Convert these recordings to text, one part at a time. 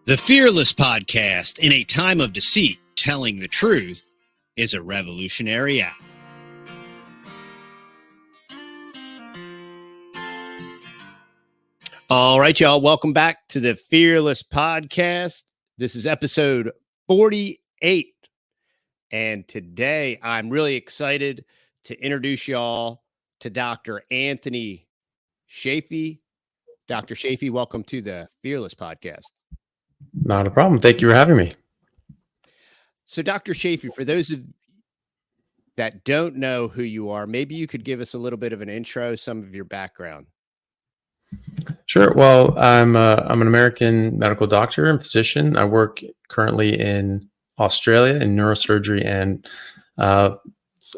The Fearless Podcast, in a time of deceit, telling the truth, is a revolutionary act. All right, y'all. Welcome back to the Fearless Podcast. This is episode 48. And today I'm really excited to introduce y'all to Dr. Anthony Chaffee. Dr. Chaffee, welcome to the Fearless Podcast. Not a problem. Thank you for having me. So, Dr. Chaffee, for those of that don't know who you are, maybe you could give us a little bit of an intro, some of your background. Sure. Well, I'm an American medical doctor and physician. I work currently in Australia in neurosurgery, and I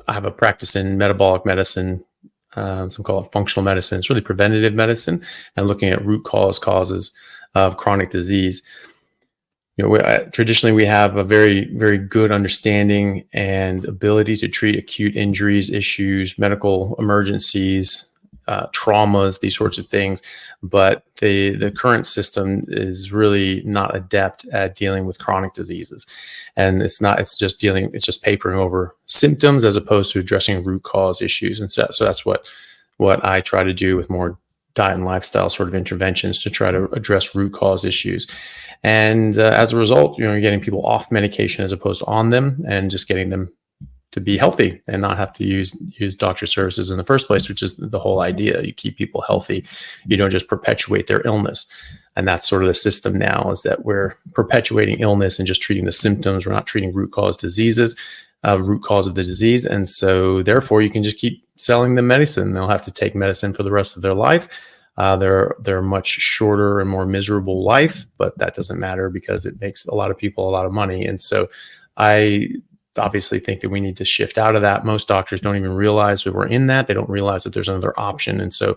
have a practice in metabolic medicine. Some call it functional medicine. It's really preventative medicine and looking at root causes of chronic disease. You know, traditionally we have a very, very good understanding and ability to treat acute injuries, issues, medical emergencies, traumas, these sorts of things. But the current system is really not adept at dealing with chronic diseases. And it's just papering over symptoms as opposed to addressing root cause issues. And so that's what I try to do with more diet and lifestyle sort of interventions to try to address root cause issues. And as a result, you're getting people off medication as opposed to on them, and just getting them to be healthy and not have to use doctor services in the first place, which is the whole idea. You keep people healthy. You don't just perpetuate their illness. And that's sort of the system now, is that we're perpetuating illness and just treating the symptoms. We're not treating root cause diseases, root cause of the disease. And so therefore you can just keep selling them medicine. They'll have to take medicine for the rest of their life. They're much shorter and more miserable life, but that doesn't matter because it makes a lot of people a lot of money. And so I obviously think that we need to shift out of that. Most doctors don't even realize that we're in that. They don't realize that there's another option. And so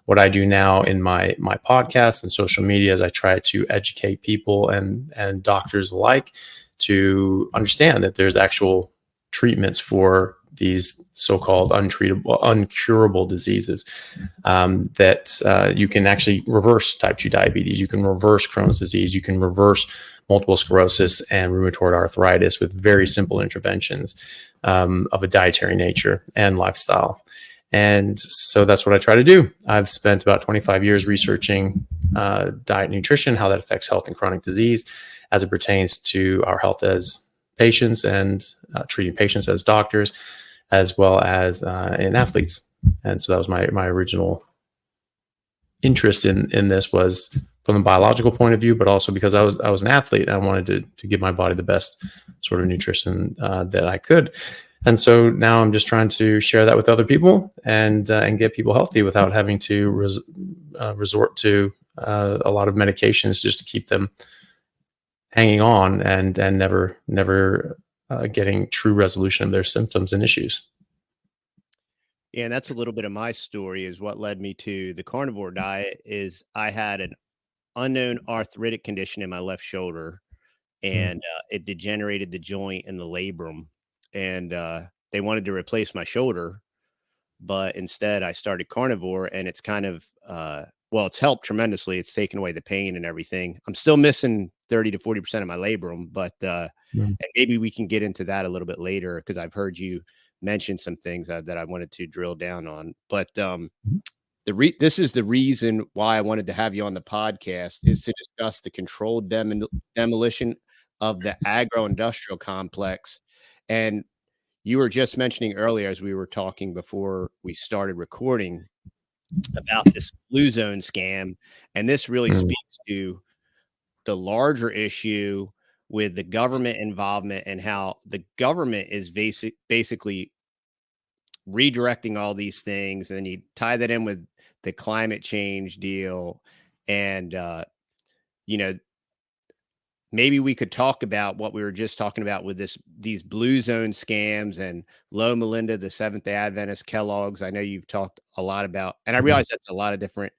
what I do now in my podcast and social media is I try to educate people and doctors alike to understand that there's actual treatments for these so-called uncurable diseases, that you can actually reverse type 2 diabetes. You can reverse Crohn's disease. You can reverse multiple sclerosis and rheumatoid arthritis with very simple interventions of a dietary nature and lifestyle. And so that's what I try to do. I've spent about 25 years researching diet and nutrition, how that affects health and chronic disease as it pertains to our health as patients and treating patients as doctors, as well as in athletes. And so that was my original interest in this, was from a biological point of view, but also because I was an athlete and I wanted to give my body the best sort of nutrition that I could. And so now I'm just trying to share that with other people and get people healthy without having to resort to a lot of medications just to keep them hanging on and never getting true resolution of their symptoms and issues. Yeah, and that's a little bit of my story. Is what led me to the carnivore diet. Is I had an unknown arthritic condition in my left shoulder, and it degenerated the joint and the labrum, and they wanted to replace my shoulder, but instead I started carnivore, and it's kind of it's helped tremendously. It's taken away the pain and everything. I'm still missing 30 to 40% of my labrum, but and maybe we can get into that a little bit later, because I've heard you mention some things that I wanted to drill down on. But this is the reason why I wanted to have you on the podcast, is to discuss the controlled demolition of the agro-industrial complex. And you were just mentioning earlier, as we were talking before we started recording, about this blue zone scam. And this really speaks to the larger issue with the government involvement and how the government is basically redirecting all these things. And then you tie that in with the climate change deal. And, maybe we could talk about what we were just talking about with these blue zone scams and Loma Linda, the Seventh-day Adventist, Kellogg's. I know you've talked a lot about, and I realize that's a lot of different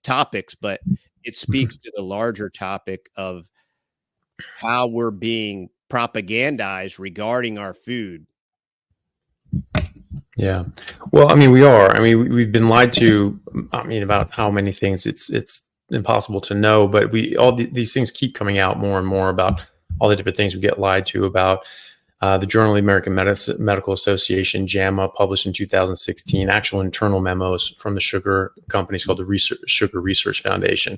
topics, but it speaks to the larger topic of how we're being propagandized regarding our food. Yeah. Well, I mean, we are. I mean, we've been lied to, about how many things. It's impossible to know, but these things keep coming out more and more about all the different things we get lied to about. The Journal of the American Medical Association, JAMA, published in 2016, actual internal memos from the sugar companies called the Sugar Research Foundation,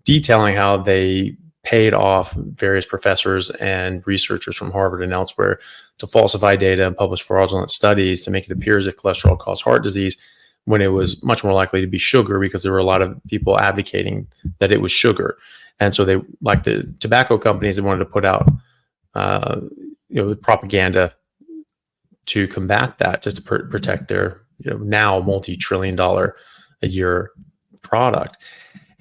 detailing how they paid off various professors and researchers from Harvard and elsewhere to falsify data and publish fraudulent studies to make it appear as if cholesterol caused heart disease, when it was much more likely to be sugar, because there were a lot of people advocating that it was sugar. And so they, like the tobacco companies, they wanted to put out the propaganda to combat that, just to protect their now multi-trillion-dollar a year product.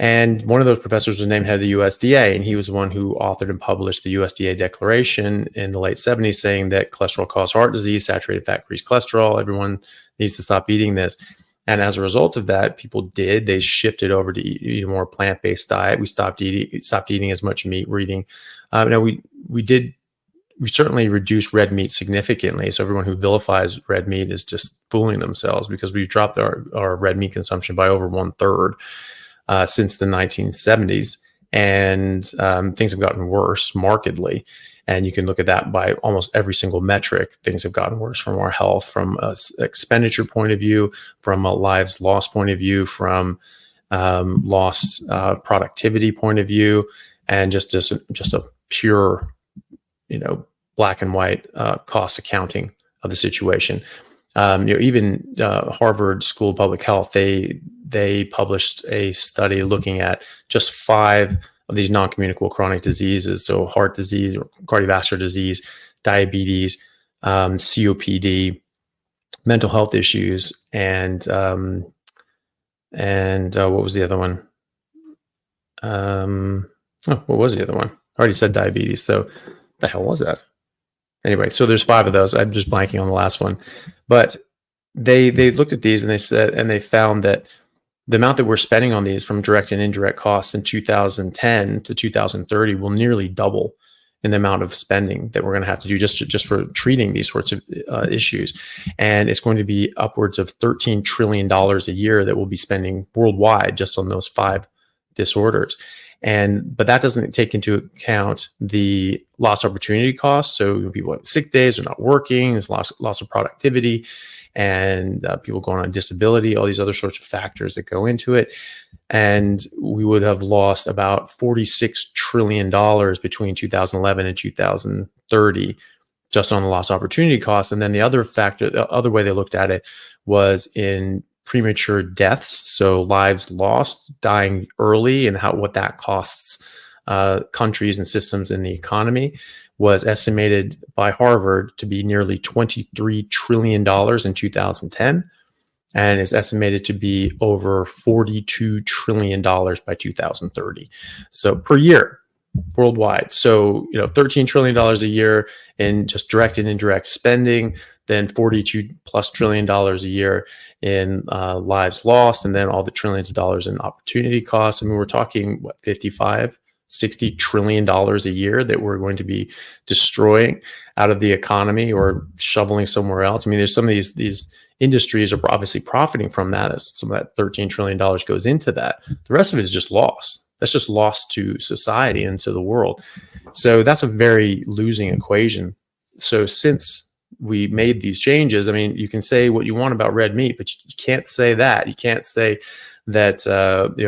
And one of those professors was named head of the USDA, and he was the one who authored and published the USDA declaration in the late 70s saying that cholesterol caused heart disease, saturated fat increased cholesterol, everyone needs to stop eating this. And as a result of that, they shifted over to eat a more plant-based diet. We stopped eating as much meat. We're eating, we certainly reduced red meat significantly. So everyone who vilifies red meat is just fooling themselves, because we dropped our red meat consumption by over 1/3 since the 1970s. And things have gotten worse markedly. And you can look at that by almost every single metric. Things have gotten worse from our health, from an expenditure point of view, from a lives lost point of view, from lost productivity point of view, and just a pure, black and white cost accounting of the situation. Even Harvard School of Public Health, they published a study looking at just 5 of these non-communicable chronic diseases. So heart disease, or cardiovascular disease, diabetes, COPD, mental health issues, and what was the other one? What was the other one? I already said diabetes. So the hell was that? Anyway, so there's 5 of those. I'm just blanking on the last one. But they looked at these and they found that the amount that we're spending on these from direct and indirect costs in 2010 to 2030 will nearly double in the amount of spending that we're going to have to do just for treating these sorts of issues. And it's going to be upwards of $13 trillion a year that we'll be spending worldwide just on those 5 disorders. But that doesn't take into account the lost opportunity costs. So people have sick days, they're not working, there's loss of productivity, and people going on disability, all these other sorts of factors that go into it. And we would have lost about $46 trillion between 2011 and 2030 just on the lost opportunity costs. And then the other factor, the other way they looked at it was in premature deaths, so lives lost, dying early, and what that costs countries and systems in the economy, was estimated by Harvard to be nearly $23 trillion in 2010, and is estimated to be over $42 trillion by 2030. So per year worldwide. So, $13 trillion a year in just direct and indirect spending, then $42+ trillion a year in lives lost, and then all the trillions of dollars in opportunity costs. I mean, we're talking, $60 trillion a year that we're going to be destroying out of the economy or shoveling somewhere else. I mean, there's some of these industries are obviously profiting from that, as some of that $13 trillion goes into that. The rest of it is just lost. That's just lost to society and to the world. So that's a very losing equation. So since we made these changes, I mean, you can say what you want about red meat, but you can't say that. You can't say that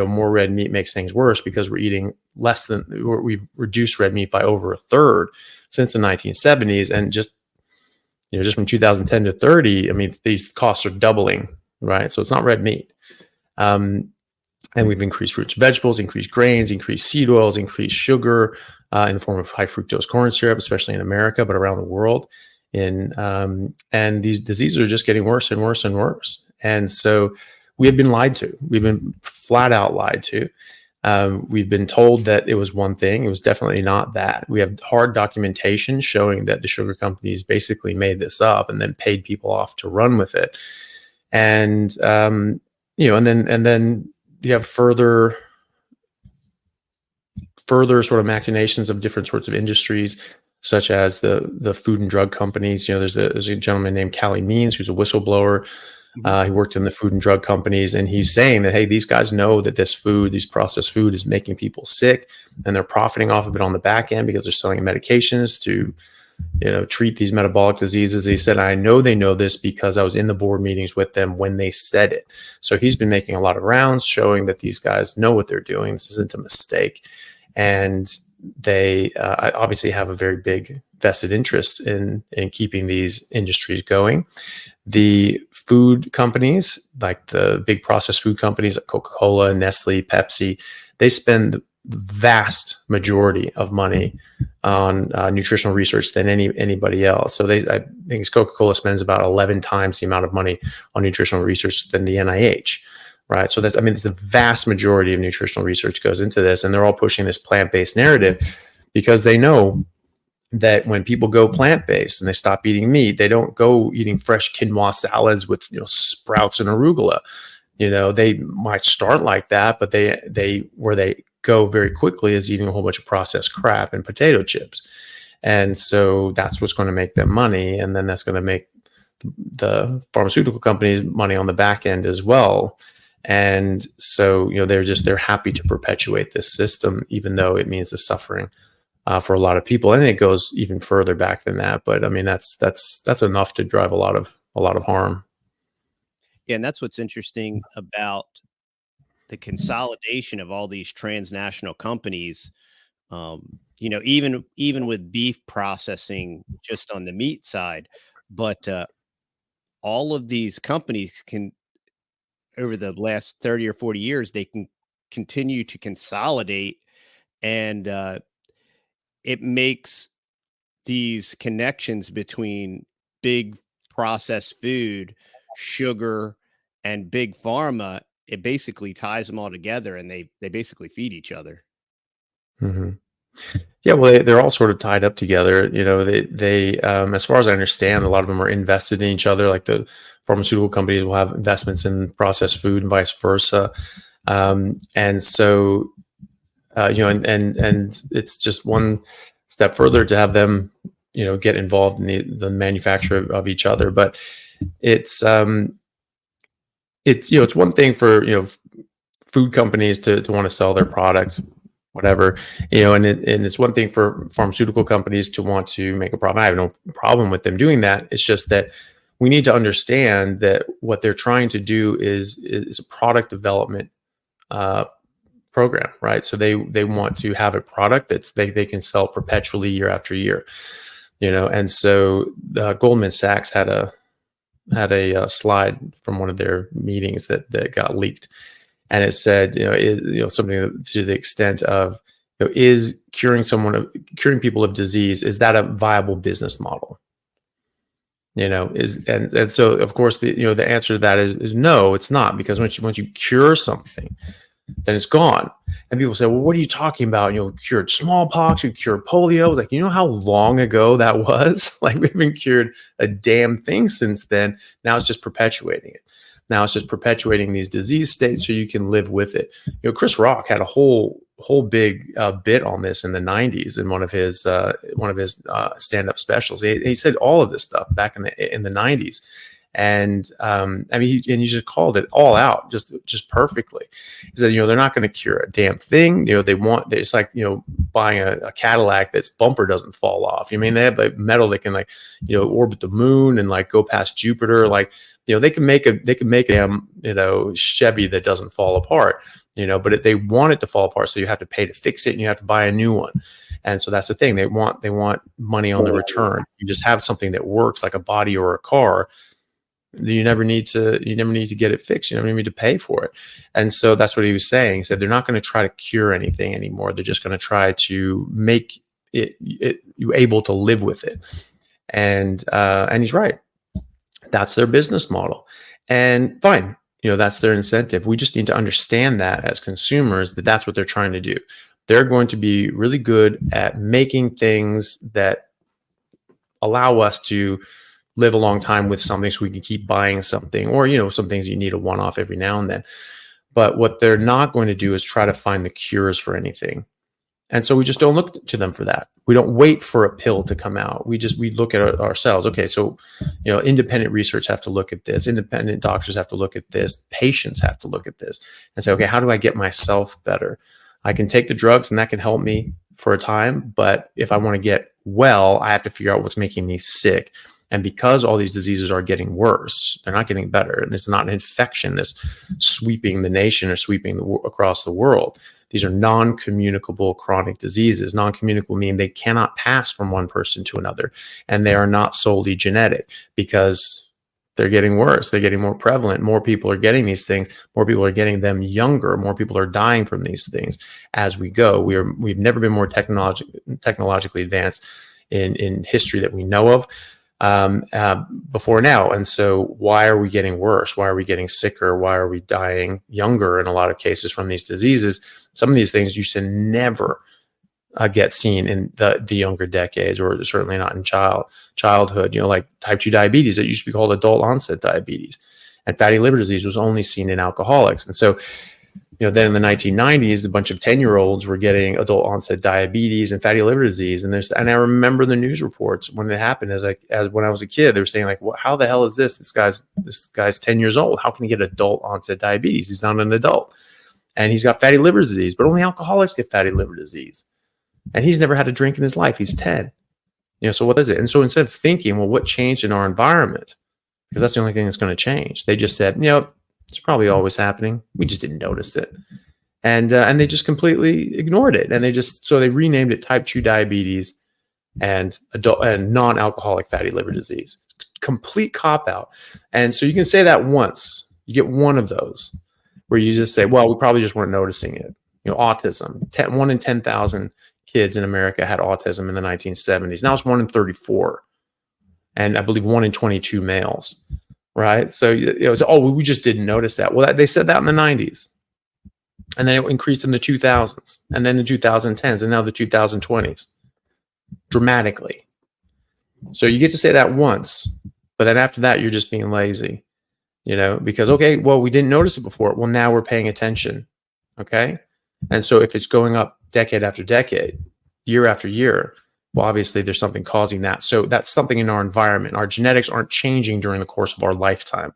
more red meat makes things worse, because we're eating we've reduced red meat by over 1/3 since the 1970s, and just from 2010 to 30, I mean, these costs are doubling, right? So it's not red meat. And we've increased fruits and vegetables, increased grains, increased seed oils, increased sugar in the form of high fructose corn syrup, especially in America, but around the world. And these diseases are just getting worse and worse and worse. And so we have been lied to. We've been flat out lied to. We've been told that it was one thing. It was definitely not that. We have hard documentation showing that the sugar companies basically made this up and then paid people off to run with it. And and then you have further sort of machinations of different sorts of industries, such as the food and drug companies. There's a gentleman named Callie Means, who's a whistleblower, Mhm. He worked in the food and drug companies, and he's saying that, hey, these guys know that this processed food is making people sick, and they're profiting off of it on the back end because they're selling medications to, treat these metabolic diseases. He said, I know they know this because I was in the board meetings with them when they said it. So he's been making a lot of rounds showing that these guys know what they're doing. This isn't a mistake. And they obviously have a very big vested interest in keeping these industries going. The food companies, like the big processed food companies like Coca-Cola, Nestle, Pepsi, they spend the vast majority of money on nutritional research than anybody else. So I think Coca-Cola spends about 11 times the amount of money on nutritional research than the NIH. Right. So it's the vast majority of nutritional research goes into this, and they're all pushing this plant-based narrative because they know that when people go plant-based and they stop eating meat, they don't go eating fresh quinoa salads with sprouts and arugula. They might start like that, but they where they go very quickly is eating a whole bunch of processed crap and potato chips. And so that's what's going to make them money, and then that's going to make the pharmaceutical companies money on the back end as well. And so they're happy to perpetuate this system, even though it means the suffering for a lot of people. And it goes even further back than that. But I mean, that's enough to drive a lot of harm. Yeah, and that's what's interesting about the consolidation of all these transnational companies. Even with beef processing, just on the meat side, but all of these companies can, over the last 30 or 40 years, they can continue to consolidate, and it makes these connections between big processed food, sugar, and big pharma. It basically ties them all together, and they basically feed each other. Mm-hmm. Yeah, well, they're all sort of tied up together. They as far as I understand, a lot of them are invested in each other. Like the pharmaceutical companies will have investments in processed food and vice versa. And so, and it's just one step further to have them, get involved in the manufacture of each other. But it's it's one thing for food companies to want to sell their product, whatever, and it's one thing for pharmaceutical companies to want to make a profit. I have no problem with them doing that. It's just that we need to understand that what they're trying to do is a product development program, right? So they want to have a product that's they can sell perpetually year after year, and so Goldman Sachs had a slide from one of their meetings that got leaked. And it said, something to the extent of, is curing people of disease, is that a viable business model? And so of course the answer to that is no, it's not, because once you cure something, then it's gone. And people say, well, what are you talking about? Cured smallpox, you cured polio. Like, how long ago that was? Like, we haven't cured a damn thing since then. Now it's just perpetuating it. Now it's just perpetuating these disease states so you can live with it. Chris Rock had a whole big bit on this in the 90s in one of his stand-up specials. He said all of this stuff back in the 90s. And he just called it all out just perfectly. He said, they're not going to cure a damn thing. It's like, buying a Cadillac that's bumper doesn't fall off. They have like metal that can orbit the moon and like go past Jupiter. Like, they can make a damn, Chevy that doesn't fall apart, but they want it to fall apart. So you have to pay to fix it and you have to buy a new one. And so that's the thing. They want money on the return. You just have something that works like a body or a car. You never need to get it fixed. You never need to pay for it. And so that's what he was saying. He said they're not going to try to cure anything anymore. They're just going to try to make you able to live with it. And he's right. That's their business model. And fine, that's their incentive. We just need to understand that as consumers, that's what they're trying to do. They're going to be really good at making things that allow us to live a long time with something so we can keep buying something, or, some things you need a one-off every now and then. But what they're not going to do is try to find the cures for anything. And so we just don't look to them for that. We don't wait for a pill to come out. We look at ourselves. Okay, so independent research have to look at this. Independent doctors have to look at this. Patients have to look at this and say, okay, how do I get myself better? I can take the drugs and that can help me for a time, but if I want to get well, I have to figure out what's making me sick. And because all these diseases are getting worse, they're not getting better. And it's not an infection that's sweeping the nation or sweeping across the world. These are non-communicable chronic diseases. Non-communicable mean they cannot pass from one person to another. And they are not solely genetic because they're getting worse. They're getting more prevalent. More people are getting these things. More people are getting them younger. More people are dying from these things as we go. We've never been more technologically advanced in history that we know of before now. And so why are we getting worse? Why are we getting sicker? Why are we dying younger in a lot of cases from these diseases? Some of these things used to never get seen in the younger decades, or certainly not in childhood, like type 2 diabetes that used to be called adult onset diabetes, and fatty liver disease was only seen in alcoholics. And so, then in the 1990s, a bunch of 10-year-olds were getting adult onset diabetes and fatty liver disease. And I remember the news reports when it happened as when I was a kid, they were saying like, well, how the hell is this? This guy's 10 years old. How can he get adult onset diabetes? He's not an adult. And he's got fatty liver disease, but only alcoholics get fatty liver disease. And he's never had a drink in his life. He's 10. So what is it? And so instead of thinking, well, what changed in our environment? Because that's the only thing that's going to change. They just said, it's probably always happening. We just didn't notice it. And they just completely ignored it. And they renamed it type 2 diabetes and non-alcoholic fatty liver disease. Complete cop out. And so you can say that once. You get one of those where you just say, well, we probably just weren't noticing it. Autism. 1 in 10,000 kids in America had autism in the 1970s. Now it's 1 in 34. And I believe 1 in 22 males. Right. So it was, we just didn't notice that. Well, they said that in the 90s. And then it increased in the 2000s and then the 2010s and now the 2020s dramatically. So you get to say that once, but then after that, you're just being lazy, because, okay, well, we didn't notice it before. Well, now we're paying attention. Okay. And so if it's going up decade after decade, year after year, well, obviously there's something causing that. So that's something in our environment. Our genetics aren't changing during the course of our lifetime.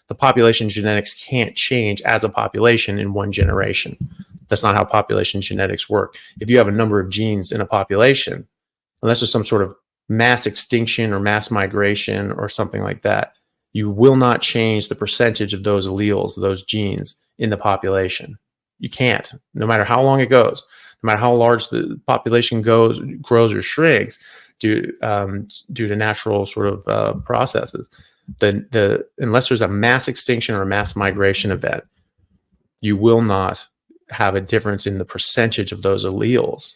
The population genetics can't change as a population in one generation. That's not how population genetics work. If you have a number of genes in a population, unless there's some sort of mass extinction or mass migration or something like that, you will not change the percentage of those alleles, those genes in the population. You can't, no matter how long it goes. No matter how large the population grows or shrinks due to natural sort of processes, unless there's a mass extinction or a mass migration event, you will not have a difference in the percentage of those alleles.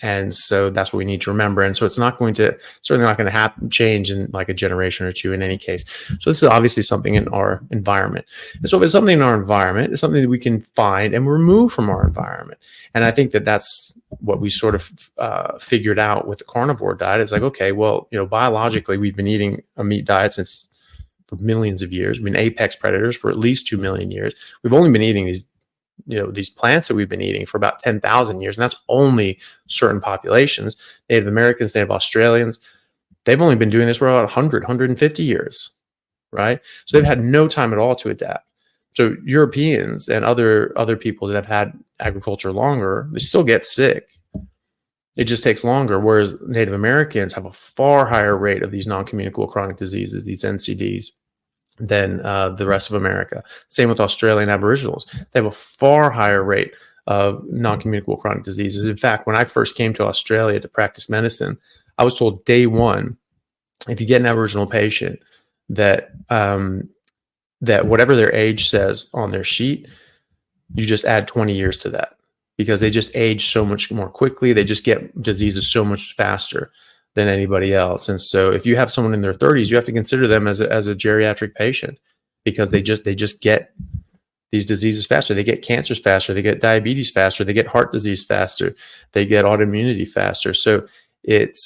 And so that's what we need to remember. And so it's certainly not going to change in like a generation or two in any case. So this is obviously something in our environment. And so if it's something in our environment, it's something that we can find and remove from our environment. And I think that that's what we sort of figured out with the carnivore diet. It's like, okay, well, biologically, we've been eating a meat diet for millions of years. We've been apex predators for at least 2 million years. We've only been eating these plants that we've been eating for about 10,000 years. And that's only certain populations. Native Americans, Native Australians, they've only been doing this for about 100, 150 years, right? So they've had no time at all to adapt. So Europeans and other people that have had agriculture longer, they still get sick. It just takes longer. Whereas Native Americans have a far higher rate of these non-communicable chronic diseases, these NCDs, than the rest of America. Same with Australian Aboriginals. They have a far higher rate of non-communicable chronic diseases. In fact, when I first came to Australia to practice medicine, I was told day one, if you get an Aboriginal patient, that whatever their age says on their sheet, you just add 20 years to that because they just age so much more quickly. They just get diseases so much faster than anybody else. And so if you have someone in their 30s, you have to consider them as a geriatric patient because they just get these diseases faster. They get cancers faster. They get diabetes faster. They get heart disease faster. They get autoimmunity faster. So it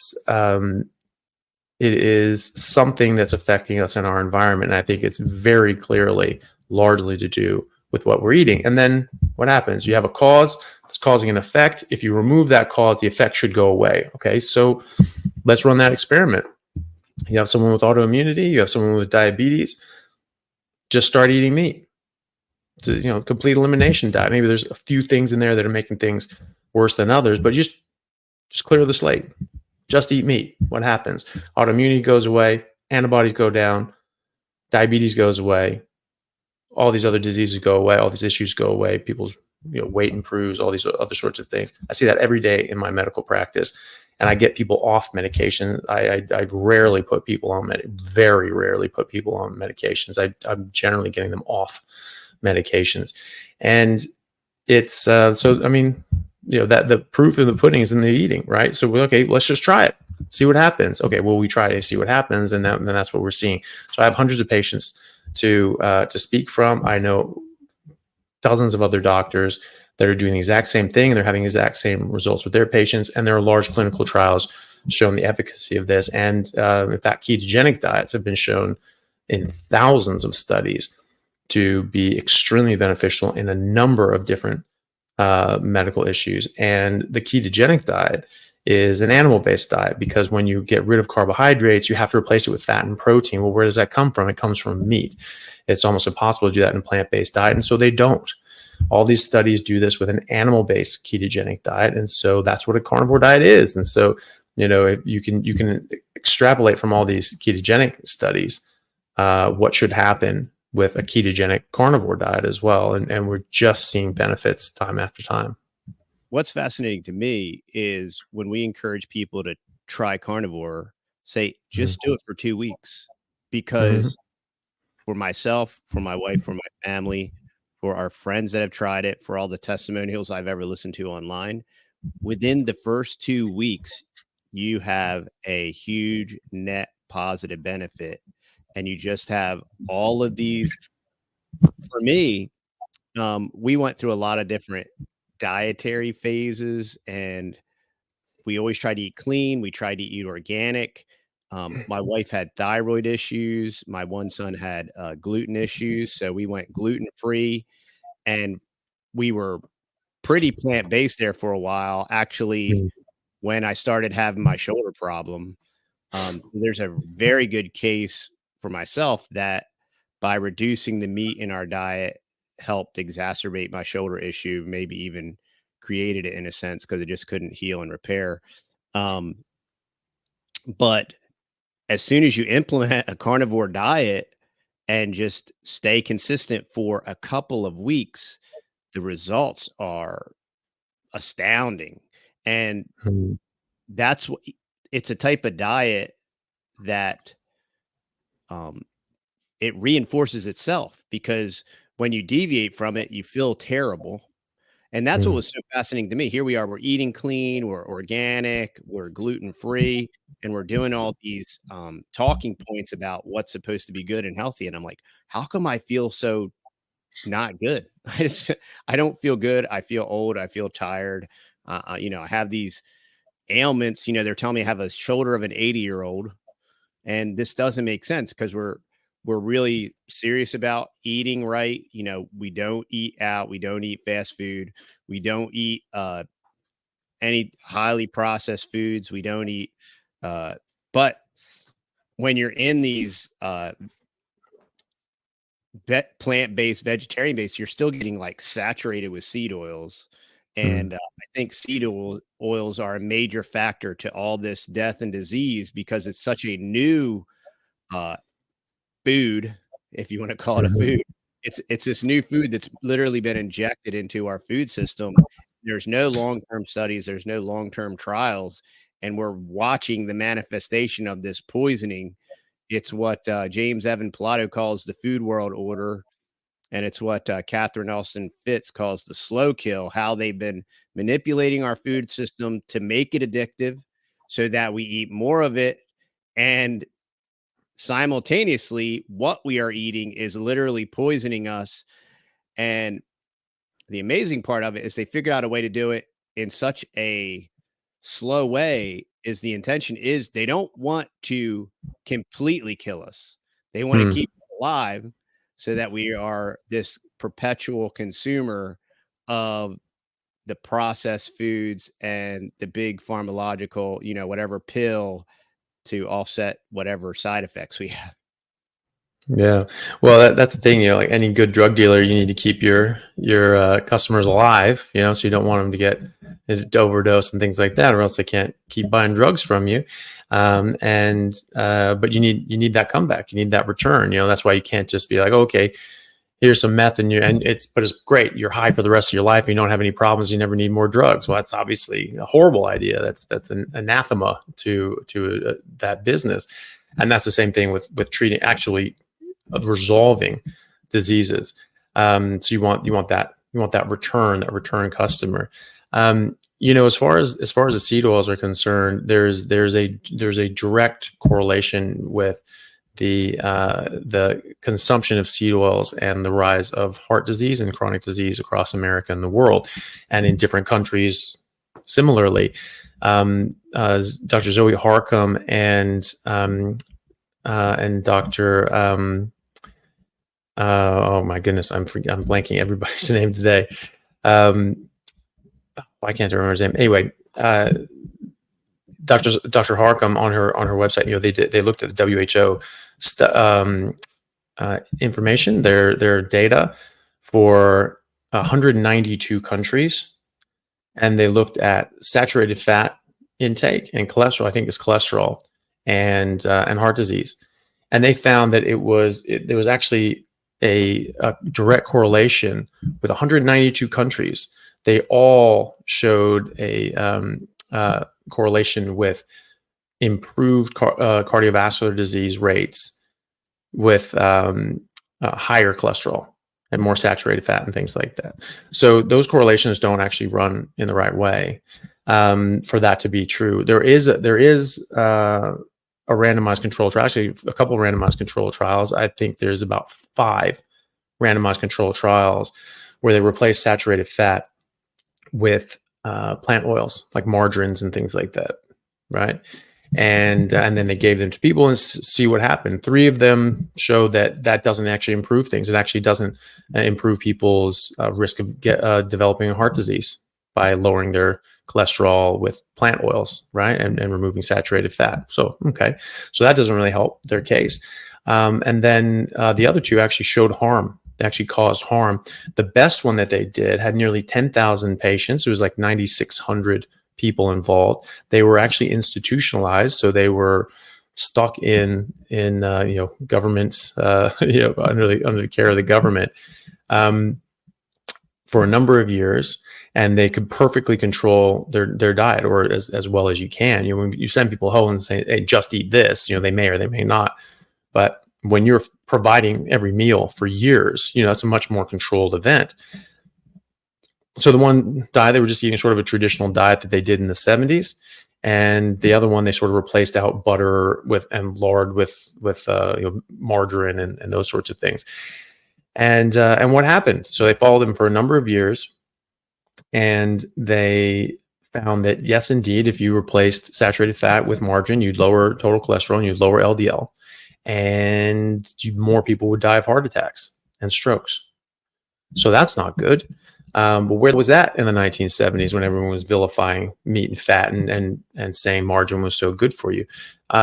is something that's affecting us in our environment. And I think it's very clearly largely to do with what we're eating. And then what happens? You have a cause that's causing an effect. If you remove that cause, the effect should go away. Okay, so let's run that experiment. You have someone with autoimmunity, you have someone with diabetes, just start eating meat. It's a, complete elimination diet. Maybe there's a few things in there that are making things worse than others, but just clear the slate. Just eat meat. What happens? Autoimmunity goes away, antibodies go down, diabetes goes away, all these other diseases go away, all these issues go away, people's weight improves, all these other sorts of things. I see that every day in my medical practice, and I get people off medication. I rarely put people on very rarely put people on medications. I'm generally getting them off medications, and it's so I mean, that the proof of the pudding is in the eating, right? So okay, let's just try it, see what happens. Okay, well, we try to see what happens, and then that's what we're seeing. So I have hundreds of patients to speak from. I know dozens of other doctors that are doing the exact same thing, and they're having the exact same results with their patients. And there are large clinical trials showing the efficacy of this. And in fact, ketogenic diets have been shown in thousands of studies to be extremely beneficial in a number of different medical issues. And the ketogenic diet is an animal-based diet, because when you get rid of carbohydrates, you have to replace it with fat and protein. Well, where does that come from? It comes from meat. It's almost impossible to do that in a plant-based diet, and so they don't. All these studies do this with an animal-based ketogenic diet, and so that's what a carnivore diet is. And so, if you can extrapolate from all these ketogenic studies what should happen with a ketogenic carnivore diet as well, and we're just seeing benefits time after time. What's fascinating to me is when we encourage people to try carnivore, say, just do it for 2 weeks, because for myself, for my wife, for my family, for our friends that have tried it, for all the testimonials I've ever listened to online, within the first 2 weeks, you have a huge net positive benefit. And you just have all of these. For me, we went through a lot of different dietary phases, and we always tried to eat clean. We tried to eat organic. My wife had thyroid issues. My one son had gluten issues. So we went gluten-free, and we were pretty plant-based there for a while. Actually, when I started having my shoulder problem, there's a very good case for myself that by reducing the meat in our diet helped exacerbate my shoulder issue, maybe even created it in a sense, because it just couldn't heal and repair. But as soon as you implement a carnivore diet and just stay consistent for a couple of weeks, the results are astounding. And that's what it's a type of diet that it reinforces itself, because when you deviate from it, you feel terrible. And that's what was so fascinating to me. Here we are, we're eating clean, we're organic, we're gluten-free, and we're doing all these talking points about what's supposed to be good and healthy. And I'm like, how come I feel so not good? I don't feel good. I feel old. I feel tired. I have these ailments. They're telling me I have a shoulder of an 80-year-old, and this doesn't make sense, because we're really serious about eating right. We don't eat out. We don't eat fast food. We don't eat any highly processed foods. We don't eat. But when you're in these plant-based, vegetarian-based, you're still getting like saturated with seed oils. And I think seed oils are a major factor to all this death and disease, because it's such a new food, if you want to call it a food. It's this new food that's literally been injected into our food system. There's no long-term studies, there's no long-term trials, and we're watching the manifestation of this poisoning. It's what James Evan Pilato calls the food world order, and it's what Catherine Nelson Fitz calls the slow kill, how they've been manipulating our food system to make it addictive so that we eat more of it. And simultaneously, what we are eating is literally poisoning us. And the amazing part of it is they figured out a way to do it in such a slow way. Is the intention is they don't want to completely kill us. They want to keep us alive so that we are this perpetual consumer of the processed foods and the big pharmacological, whatever pill to offset whatever side effects we have. Yeah. Well, that's the thing, like any good drug dealer, you need to keep your customers alive, so you don't want them to get overdose and things like that, or else they can't keep buying drugs from you. But you need that comeback. You need that return. That's why you can't just be like, okay, here's some meth but it's great. You're high for the rest of your life. You don't have any problems. You never need more drugs. Well, that's obviously a horrible idea. That's an anathema to that business. And that's the same thing with treating, actually resolving diseases. So you want that return customer. As far as the seed oils are concerned, there's a direct correlation with the consumption of seed oils and the rise of heart disease and chronic disease across America and the world, and in different countries similarly. Dr. Zoe Harcum and Dr. Oh my goodness, I'm blanking everybody's name today. I can't remember his name. Anyway, Dr. Harcum on her website, they looked at the WHO information, their data for 192 countries, and they looked at saturated fat intake and cholesterol. I think it's cholesterol and heart disease, and they found that there was actually a direct correlation with 192 countries. They all showed a correlation with improved cardiovascular disease rates, with higher cholesterol and more saturated fat and things like that. So those correlations don't actually run in the right way for that to be true. There is a randomized control trial, actually a couple of randomized control trials. I think there's about 5 randomized control trials where they replace saturated fat with plant oils like margarines and things like that, right? And then they gave them to people and see what happened. 3 of them showed that doesn't actually improve things. It actually doesn't improve people's risk of developing heart disease by lowering their cholesterol with plant oils, right? And removing saturated fat. So, okay. So that doesn't really help their case. And then the other 2 actually showed harm. They actually caused harm. The best one that they did had nearly 10,000 patients. It was like 9,600 people involved. They were actually institutionalized. So they were stuck in governments, under the care of the government for a number of years. And they could perfectly control their diet, or as well as you can. When you send people home and say, hey, just eat this, they may or they may not. But when you're providing every meal for years, it's a much more controlled event. So the one diet, they were just eating sort of a traditional diet that they did in the 70s. And the other one, they sort of replaced out butter and lard with margarine and those sorts of things. And what happened? So they followed them for a number of years. And they found that, yes, indeed, if you replaced saturated fat with margarine, you'd lower total cholesterol and you'd lower LDL. And more people would die of heart attacks and strokes. So that's not good. But where was that in the 1970s when everyone was vilifying meat and fat and saying margarine was so good for you?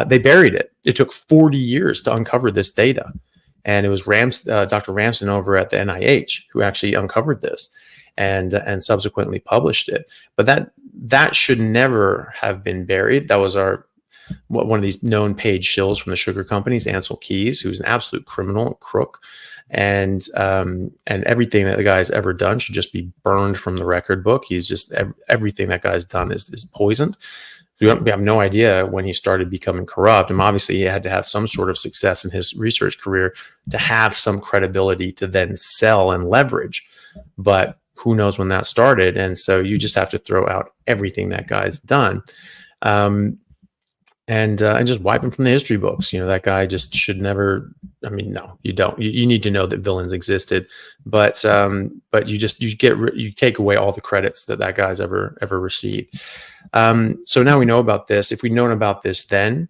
They buried it. It took 40 years to uncover this data. And it was Dr. Ramsden over at the NIH who actually uncovered this and subsequently published it. But that should never have been buried. That was one of these known paid shills from the sugar companies, Ansel Keys, who's an absolute criminal, crook, and everything that the guy's ever done should just be burned from the record book. He's just everything that guy's done is poisoned. We have no idea when he started becoming corrupt. And obviously, he had to have some sort of success in his research career to have some credibility to then sell and leverage. But who knows when that started? And so you just have to throw out everything that guy's done. And just wipe him from the history books. That guy just should never. I mean, no, you don't. You need to know that villains existed, but you take away all the credits that guy's ever received. So now we know about this. If we'd known about this then,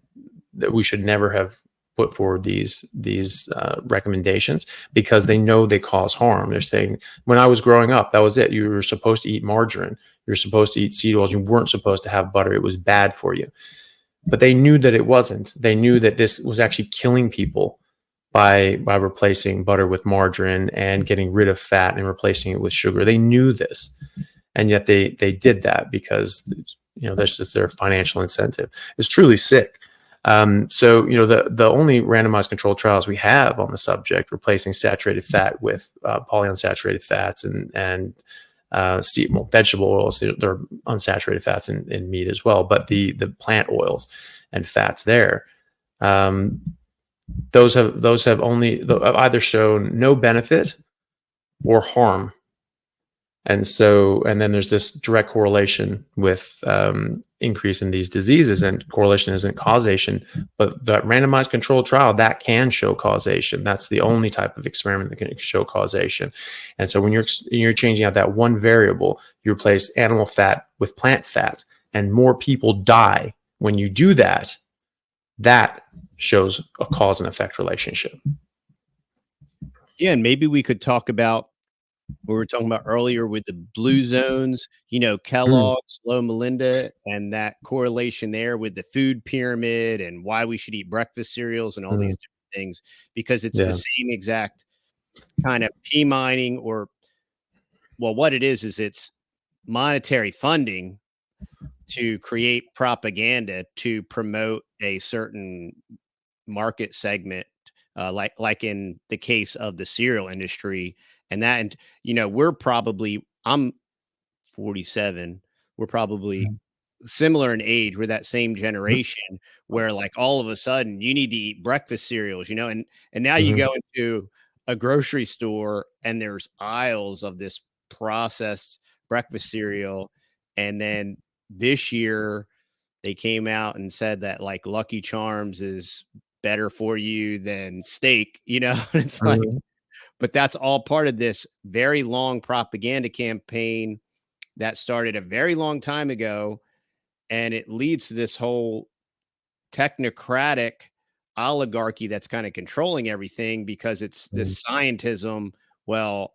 that we should never have put forward these recommendations because they know they cause harm. They're saying, when I was growing up, that was it. You were supposed to eat margarine. You're supposed to eat seed oils. You weren't supposed to have butter. It was bad for you. But they knew that it wasn't. They knew that this was actually killing people by replacing butter with margarine and getting rid of fat and replacing it with sugar. They knew this, and yet they did that because, you know, that's just their financial incentive. It's truly sick. So, you know, the only randomized controlled trials we have on the subject, replacing saturated fat with polyunsaturated fats and vegetable oils, they're unsaturated fats in meat as well, but the plant oils and fats there, those have either shown no benefit or harm. And then there's this direct correlation with increase in these diseases, and correlation isn't causation, but that randomized controlled trial, that can show causation. That's the only type of experiment that can show causation. And so when you're changing out that one variable, you replace animal fat with plant fat, and more people die when you do that. That shows a cause and effect relationship. Yeah, and maybe we could talk about what we were talking about earlier with the blue zones, you know, Kellogg's, Loma Linda, and that correlation there with the food pyramid and why we should eat breakfast cereals and all these different things, because it's the same exact kind of P mining, or, well, what it is it's monetary funding to create propaganda to promote a certain market segment, like in the case of the cereal industry. And you know, I'm 47. We're probably similar in age. We're that same generation where, like, all of a sudden you need to eat breakfast cereals, you know, and now you go into a grocery store and there's aisles of this processed breakfast cereal. And then this year they came out and said that, like, Lucky Charms is better for you than steak, you know. It's like, but that's all part of this very long propaganda campaign that started a very long time ago. And it leads to this whole technocratic oligarchy that's kind of controlling everything, because it's this scientism. Well,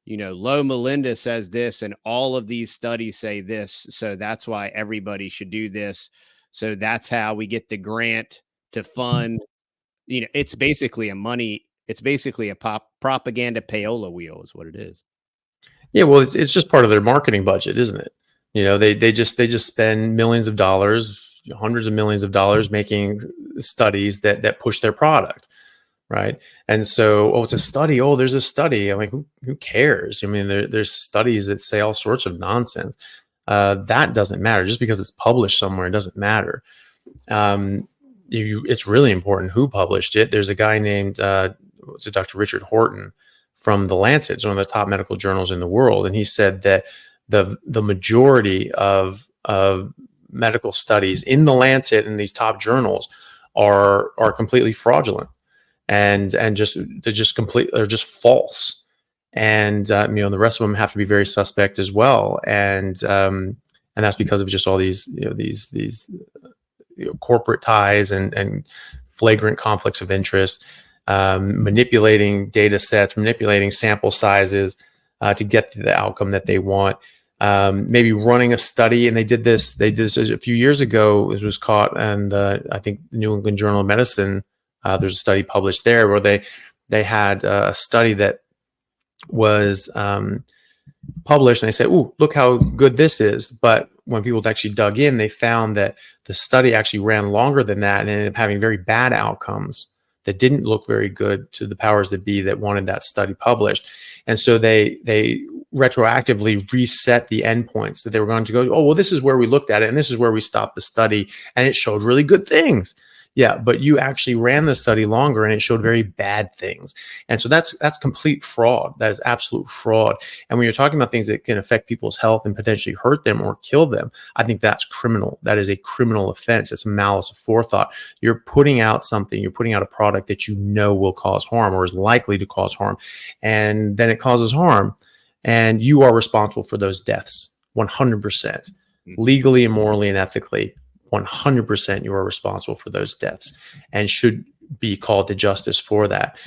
you know, Loma Linda says this, and all of these studies say this, so that's why everybody should do this. So that's how we get the grant to fund. You know, it's basically a propaganda payola wheel is what it is. Yeah, well, it's just part of their marketing budget, isn't it? You know, they just spend millions of dollars, hundreds of millions of dollars making studies that push their product, right? And so, oh, it's a study. Oh, there's a study. I'm like, who cares? I mean, there's studies that say all sorts of nonsense. That doesn't matter. Just because it's published somewhere, it doesn't matter. It's really important who published it. There's a guy named Dr. Richard Horton from The Lancet. It's one of the top medical journals in the world, and he said that the majority of medical studies in The Lancet and these top journals are completely fraudulent and they're just false. And you know, the rest of them have to be very suspect as well. And that's because of just all these corporate ties and flagrant conflicts of interest, manipulating data sets, manipulating sample sizes to get to the outcome that they want. Maybe running a study, and they did this a few years ago. It was caught, and I think the New England Journal of Medicine, there's a study published there where they had a study that was published, and they said, "Ooh, look how good this is." But when people actually dug in, they found that the study actually ran longer than that and ended up having very bad outcomes that didn't look very good to the powers that be that wanted that study published. And so they retroactively reset the endpoints that they were going to go, oh, well, this is where we looked at it, and this is where we stopped the study, and it showed really good things. Yeah, but you actually ran the study longer and it showed very bad things. And so that's complete fraud. That is absolute fraud. And when you're talking about things that can affect people's health and potentially hurt them or kill them, I think that's criminal. That is a criminal offense. It's a malice of forethought. You're putting out a product that you know will cause harm or is likely to cause harm. And then it causes harm. And you are responsible for those deaths 100%, legally and morally and ethically. 100% you are responsible for those deaths and should be called to justice for that.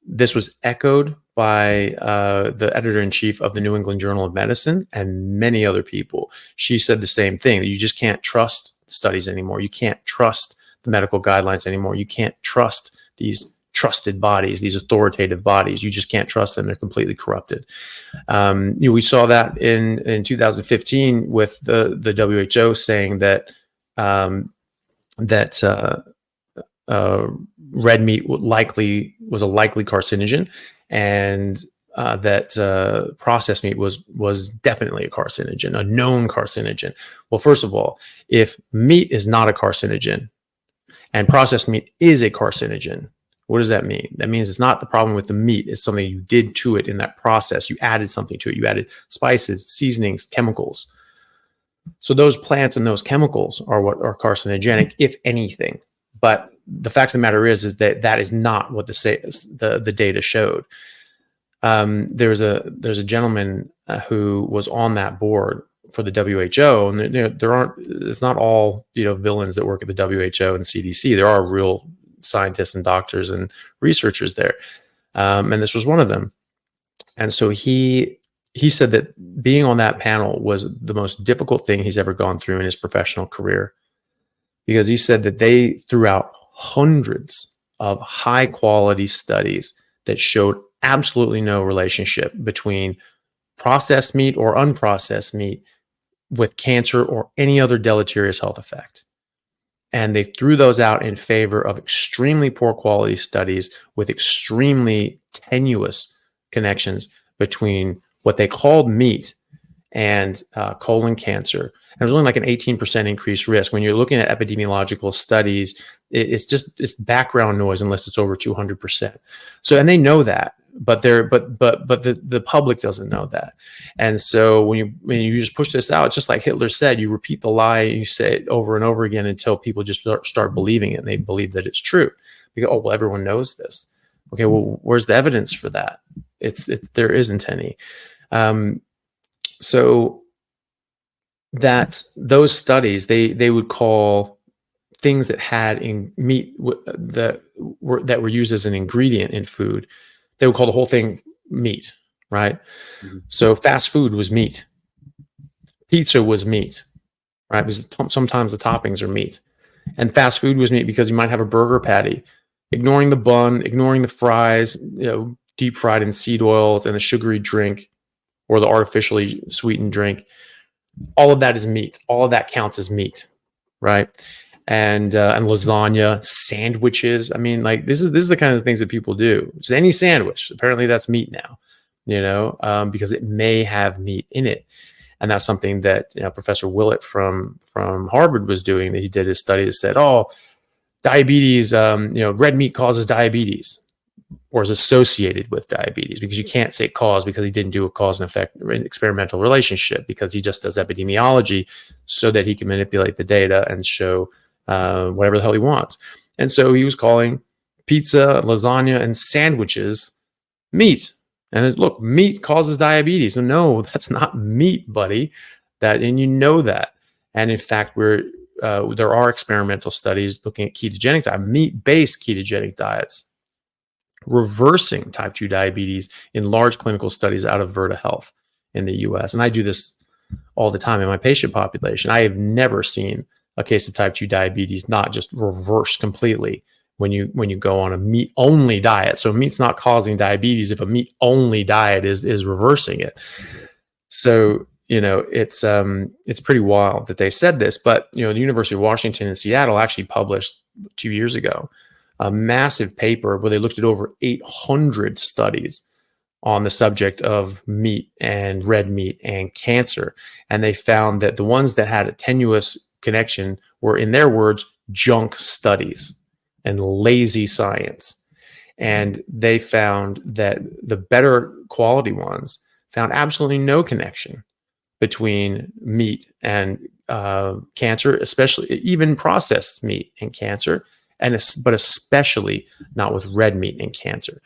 This was echoed by the editor-in-chief of the New England Journal of Medicine and many other people. She said the same thing, that you just can't trust studies anymore. You can't trust the medical guidelines anymore. You can't trust these trusted bodies, these authoritative bodies. You just can't trust them. They're completely corrupted. We saw that in 2015 with the WHO saying that red meat was a likely carcinogen, and that processed meat was definitely a carcinogen, a known carcinogen. Well, first of all, if meat is not a carcinogen and processed meat is a carcinogen, what does that mean? That means it's not the problem with the meat. It's something you did to it in that process. You added something to it. You added spices, seasonings, chemicals. So those plants and those chemicals are what are carcinogenic, if anything. But the fact of the matter is that that is not what the data showed. There's a gentleman who was on that board for the WHO, and it's not all villains that work at the WHO and CDC. There are real scientists and doctors and researchers there, and this was one of them. And so he said that being on that panel was the most difficult thing he's ever gone through in his professional career, because he said that they threw out hundreds of high quality studies that showed absolutely no relationship between processed meat or unprocessed meat with cancer or any other deleterious health effect. And they threw those out in favor of extremely poor quality studies with extremely tenuous connections between what they called meat and colon cancer. And it was only like an 18% increased risk. When you're looking at epidemiological studies, it's background noise unless it's over 200%. So, and they know that, but the public doesn't know that. And so when you just push this out, it's just like Hitler said, you repeat the lie, you say it over and over again until people just start believing it, and they believe that it's true. Because, oh, well, everyone knows this. Okay, well, where's the evidence for that? There isn't any. So that those studies, they would call things that had in meat that were used as an ingredient in food, they would call the whole thing meat, right? Mm-hmm. So fast food was meat. Pizza was meat, right? Because sometimes the toppings are meat. And fast food was meat because you might have a burger patty, ignoring the bun, ignoring the fries, deep fried in seed oils and the sugary drink or the artificially sweetened drink. All of that is meat. All of that counts as meat, right? And lasagna, sandwiches. I mean, like this is the kind of things that people do. It's any sandwich. Apparently, that's meat now, because it may have meat in it, and that's something that Professor Willett from Harvard was doing. That he did his study that said, "Oh, diabetes. Red meat causes diabetes, or is associated with diabetes," because you can't say cause because he didn't do a cause and effect experimental relationship, because he just does epidemiology so that he can manipulate the data and show whatever the hell he wants. And so he was calling pizza, lasagna, and sandwiches meat. And look, meat causes diabetes. No, that's not meat, buddy. And you know that. And in fact, there are experimental studies looking at ketogenic diet, meat-based ketogenic diets, reversing type 2 diabetes in large clinical studies out of Virta Health in the US. And I do this all the time in my patient population. I have never seen a case of type 2 diabetes not just reversed completely when you go on a meat-only diet. So meat's not causing diabetes if a meat-only diet is reversing it. So, it's pretty wild that they said this. But, the University of Washington in Seattle actually published 2 years ago a massive paper where they looked at over 800 studies on the subject of meat and red meat and cancer. And they found that the ones that had a tenuous connection were, in their words, junk studies and lazy science. And they found that the better quality ones found absolutely no connection between meat and cancer, especially even processed meat and cancer. but especially not with red meat and cancer.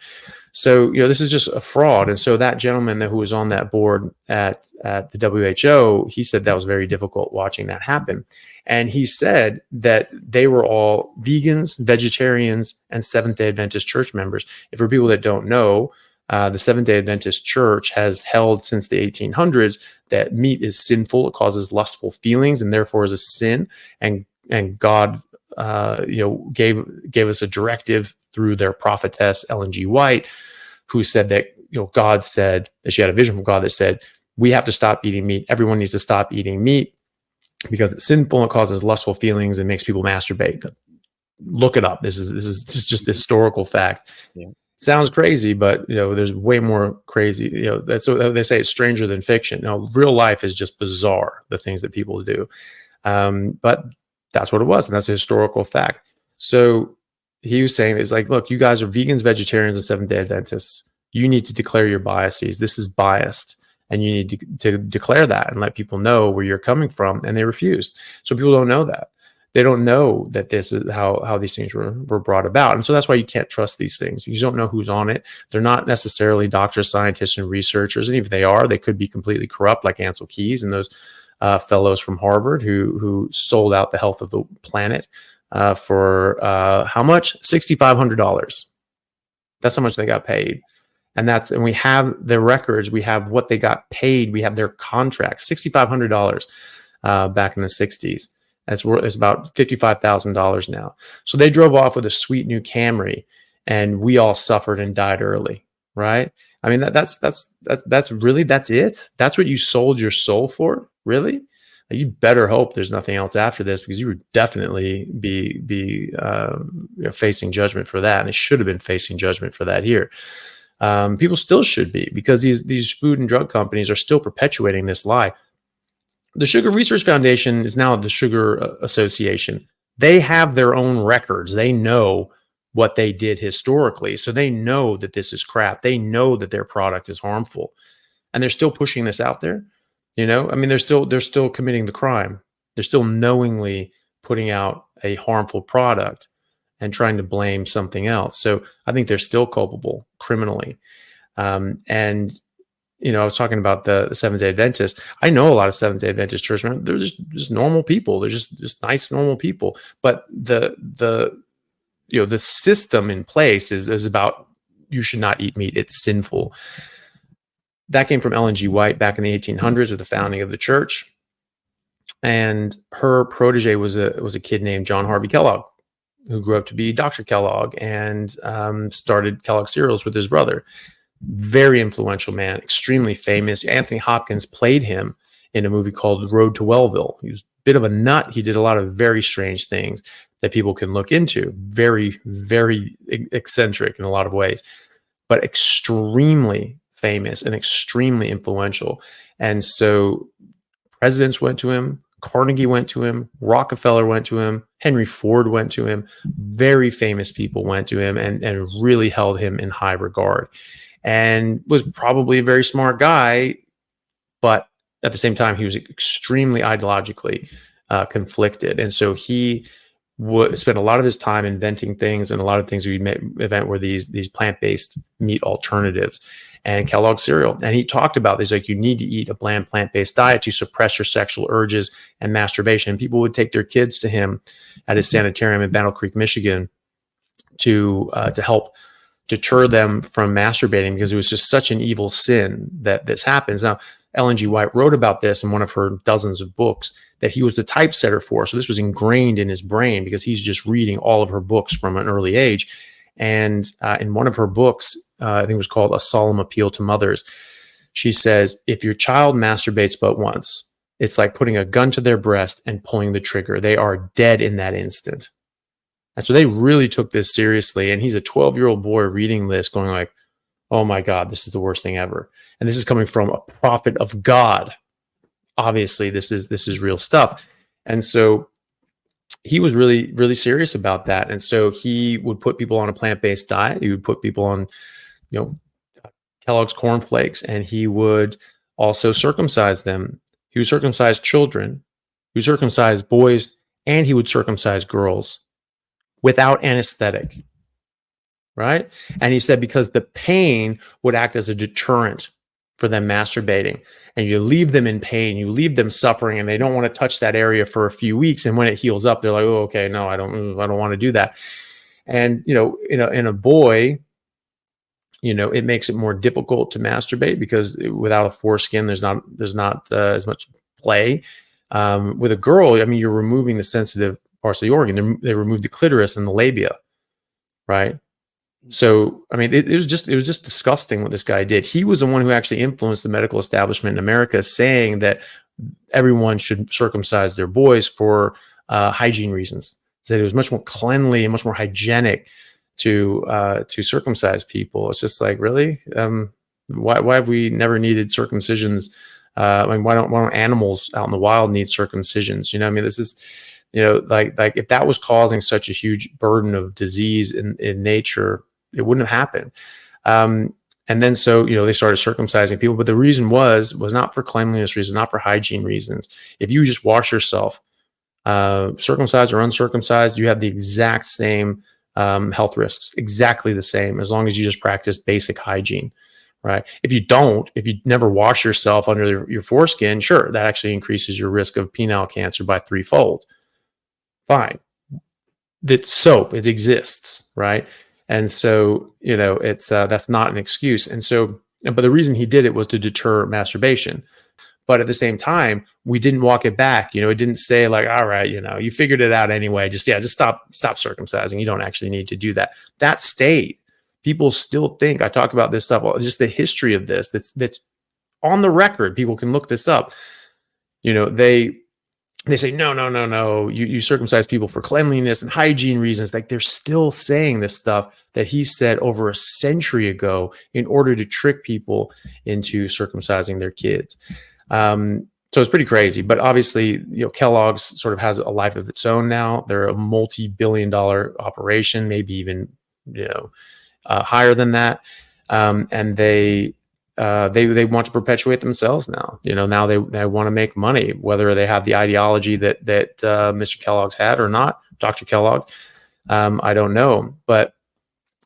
So, this is just a fraud. And so that gentleman who was on that board at the WHO, he said that was very difficult watching that happen. And he said that they were all vegans, vegetarians, and Seventh-day Adventist church members. If for people that don't know, the Seventh-day Adventist church has held since the 1800s that meat is sinful. It causes lustful feelings and therefore is a sin. And God, gave us a directive through their prophetess, Ellen G. White, who said that, God said that she had a vision from God that said, we have to stop eating meat. Everyone needs to stop eating meat because it's sinful and causes lustful feelings and makes people masturbate. Look it up. This is just historical fact. Yeah. Sounds crazy, but there's way more crazy. That's what they say. It's stranger than fiction. Now, real life is just bizarre. The things that people do, but that's what it was, and that's a historical fact. So he was saying, it's like, look, you guys are vegans, vegetarians, and Seventh-day Adventists. You need to declare your biases. This is biased, and you need to declare that and let people know where you're coming from. And they refused. So people don't know that. They don't know that this is how these things were brought about. And so that's why you can't trust these things. You don't know who's on it. They're not necessarily doctors, scientists, and researchers. And if they are, they could be completely corrupt, like Ansel Keys and those fellows from Harvard who sold out the health of the planet for how much? $6,500. That's how much they got paid. And we have their records. We have what they got paid. We have their contracts, $6,500 back in the 60s. It's about $55,000 now. So they drove off with a sweet new Camry, and we all suffered and died early, right? I mean, that's really, that's it. That's what you sold your soul for, really? You better hope there's nothing else after this, because you would definitely be facing judgment for that. And they should have been facing judgment for that here. People still should be, because these food and drug companies are still perpetuating this lie. The Sugar Research Foundation is now the Sugar Association. They have their own records. They know what they did historically. So they know that this is crap. They know that their product is harmful. And they're still pushing this out there. I mean, they're still committing the crime. They're still knowingly putting out a harmful product and trying to blame something else. So I think they're still culpable criminally. I was talking about the Seventh-day Adventists. I know a lot of Seventh-day Adventist church members. They're just normal people. They're just nice, normal people. But the system in place is about, you should not eat meat. It's sinful. That came from Ellen G. White back in the 1800s with the founding of the church. And her protege was a kid named John Harvey Kellogg, who grew up to be Dr. Kellogg and started Kellogg cereals with his brother. Very influential man, extremely famous. Anthony Hopkins played him in a movie called Road to Wellville. He was a bit of a nut. He did a lot of very strange things that people can look into. Very, very eccentric in a lot of ways, but extremely famous and extremely influential. And so presidents went to him, Carnegie went to him, Rockefeller went to him, Henry Ford went to him. Very famous people went to him and really held him in high regard. And was probably a very smart guy, but at the same time, he was extremely ideologically conflicted. And so he would spend a lot of his time inventing things, and a lot of things we invent were these plant-based meat alternatives and Kellogg cereal. And he talked about this, like, you need to eat a bland plant-based diet to suppress your sexual urges and masturbation. And people would take their kids to him at his sanitarium in Battle Creek, Michigan, to help deter them from masturbating, because it was just such an evil sin that this happens. Now, Ellen G. White wrote about this in one of her dozens of books that he was the typesetter for. So this was ingrained in his brain because he's just reading all of her books from an early age. And in one of her books, I think it was called A Solemn Appeal to Mothers, she says, if your child masturbates but once, it's like putting a gun to their breast and pulling the trigger. They are dead in that instant. And so they really took this seriously. And he's a 12-year-old boy reading this going like, oh my God, this is the worst thing ever. And this is coming from a prophet of God. Obviously, this is real stuff. And so he was really, really serious about that. And so he would put people on a plant-based diet. He would put people on, Kellogg's Corn Flakes, and he would also circumcise them. He would circumcise children, he would circumcise boys, and he would circumcise girls. without anesthetic, right? And he said because the pain would act as a deterrent for them masturbating, and you leave them in pain, you leave them suffering, and they don't want to touch that area for a few weeks. And when it heals up, they're like, oh, okay, no, I don't want to do that. And, you know, in a boy, you know, it makes it more difficult to masturbate because without a foreskin, there's not as much play. With a girl, I mean, you're removing the sensitive parts of the organ. They remove the clitoris and the labia, right? So, I mean, it was just disgusting what this guy did. He was the one who actually influenced the medical establishment in America, saying that everyone should circumcise their boys for hygiene reasons. That it was much more cleanly and much more hygienic to circumcise people. It's just like, really, why have we never needed circumcisions? I mean, why don't animals out in the wild need circumcisions? You know, I mean, this is, you know, like if that was causing such a huge burden of disease in nature, it wouldn't have happened. And then, so, you know, they started circumcising people, but the reason was not for cleanliness reasons, not for hygiene reasons. If you just wash yourself, circumcised or uncircumcised, you have the exact same health risks, exactly the same, as long as you just practice basic hygiene, right? If you never wash yourself under your foreskin, sure, that actually increases your risk of penile cancer by 3-fold. Fine. It's soap, it exists, right? And so, you know, it's that's not an excuse. And so, but the reason he did it was to deter masturbation. But at the same time, we didn't walk it back. You know, it didn't say like, all right, you know, you figured it out anyway. Just stop circumcising. You don't actually need to do that. That stayed. People still think, I talk about this stuff, just the history of this, that's on the record. People can look this up. You know, they say, no, you circumcise people for cleanliness and hygiene reasons. Like, they're still saying this stuff that he said over a century ago in order to trick people into circumcising their kids. So it's pretty crazy, but obviously, you know, Kellogg's sort of has a life of its own now. They're a multi-billion-dollar operation, maybe even, you know, higher than that. And they want to perpetuate themselves now. You know, now they want to make money, whether they have the ideology that Mr. Kellogg's had or not, Dr. Kellogg. I don't know, but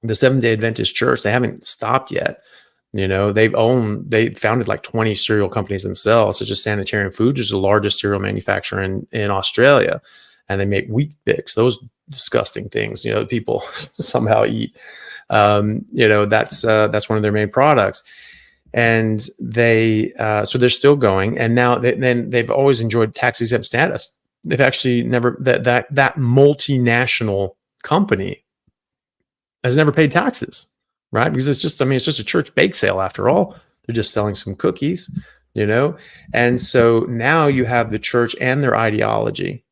the Seventh-day Adventist Church, they haven't stopped yet. You know, they founded like 20 cereal companies themselves, such as Sanitarium Foods, which is the largest cereal manufacturer in Australia, and they make Wheat Bix, those disgusting things, you know, that people somehow eat. You know, that's one of their main products. And so they're still going. And now they've always enjoyed tax exempt status. They've actually never, that multinational company has never paid taxes, right? Because it's just a church bake sale after all. They're just selling some cookies, you know? And so now you have the church and their ideology,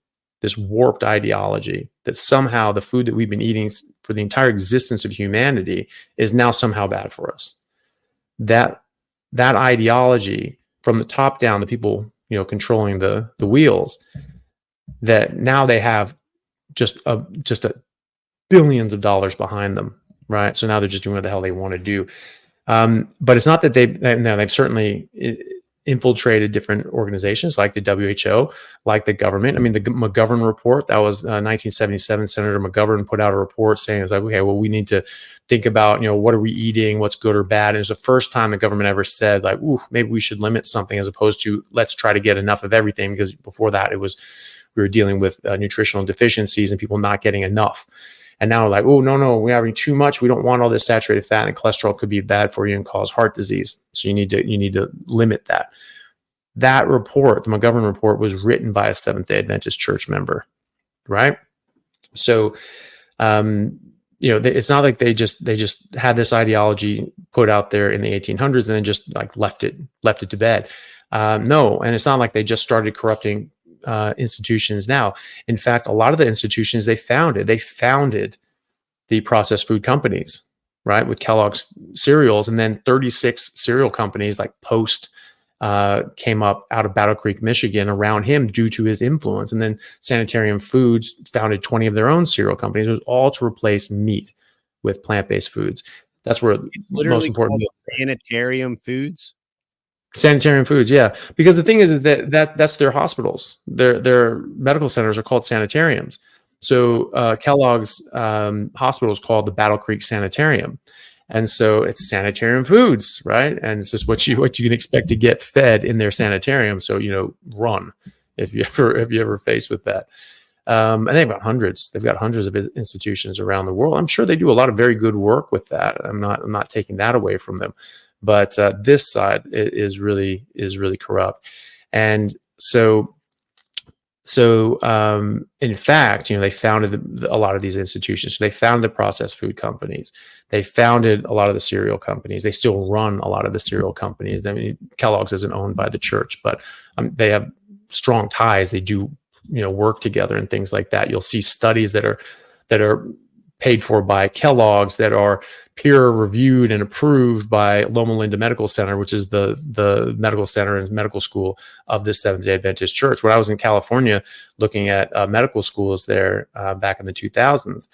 this warped ideology that somehow the food that we've been eating for the entire existence of humanity is now somehow bad for us. That ideology from the top down, the people, you know, controlling the wheels, that now they have just billions of dollars behind them, right? So now they're just doing what the hell they want to do. But it's not that they've certainly infiltrated different organizations like the WHO, like the government. I mean, the McGovern report, that was 1977, Senator McGovern put out a report saying, it's like, okay, well, we need to think about, you know, what are we eating, what's good or bad. And it's the first time the government ever said, like, ooh, maybe we should limit something, as opposed to let's try to get enough of everything, because before that we were dealing with nutritional deficiencies and people not getting enough. And now we're like, oh, no, we're having too much. We don't want all this saturated fat, and cholesterol could be bad for you and cause heart disease. So you need to limit that. That report, the McGovern report, was written by a Seventh-day Adventist church member, right? So, you know, it's not like they just had this ideology put out there in the 1800s and then just like left it to bed. No, and it's not like they just started corrupting institutions now. In fact, a lot of the institutions they founded the processed food companies, right, with Kellogg's cereals, and then 36 cereal companies like Post came up out of Battle Creek, Michigan, around him due to his influence. And then Sanitarium Foods founded 20 of their own cereal companies. It was all to replace meat with plant-based foods. That's where it's most important. Sanitarium Foods. Sanitarium Foods, yeah. Because the thing is that that's their hospitals. Their medical centers are called sanitariums. So Kellogg's hospital is called the Battle Creek Sanitarium. And so it's sanitarium foods, right? And it's just what you can expect to get fed in their sanitarium. So, run if you ever faced with that. And they've got hundreds. They've got hundreds of institutions around the world. I'm sure they do a lot of very good work with that. I'm not taking that away from them, but this side is really corrupt. And so in fact, they founded a lot of these institutions. So they founded the processed food companies. They founded a lot of the cereal companies. They still run a lot of the cereal companies. I mean, Kellogg's isn't owned by the church, but they have strong ties. They do, work together and things like that. You'll see studies that are paid for by Kellogg's that are peer reviewed and approved by Loma Linda Medical Center, which is the medical center and medical school of the Seventh-day Adventist Church. When I was in California looking at medical schools there back in the 2000s,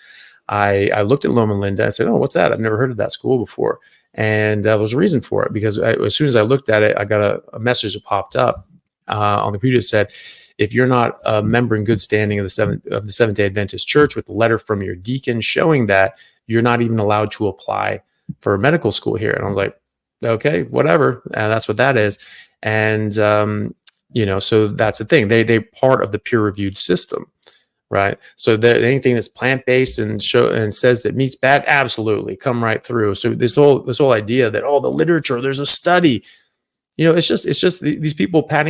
I looked at Loma Linda and said, "Oh, what's that? I've never heard of that school before." And there was a reason for it, because as soon as I looked at it, I got a message that popped up on the computer that said, "If you're not a member in good standing of the Seventh-day Adventist Church with a letter from your deacon showing that, you're not even allowed to apply for medical school here." And I was like, okay, whatever. And that's what that is. And, so that's the thing. They're part of the peer-reviewed system, right? So that anything that's plant-based and says that meat's bad, absolutely come right through. So this whole idea that, the literature, there's a study, it's just these people patting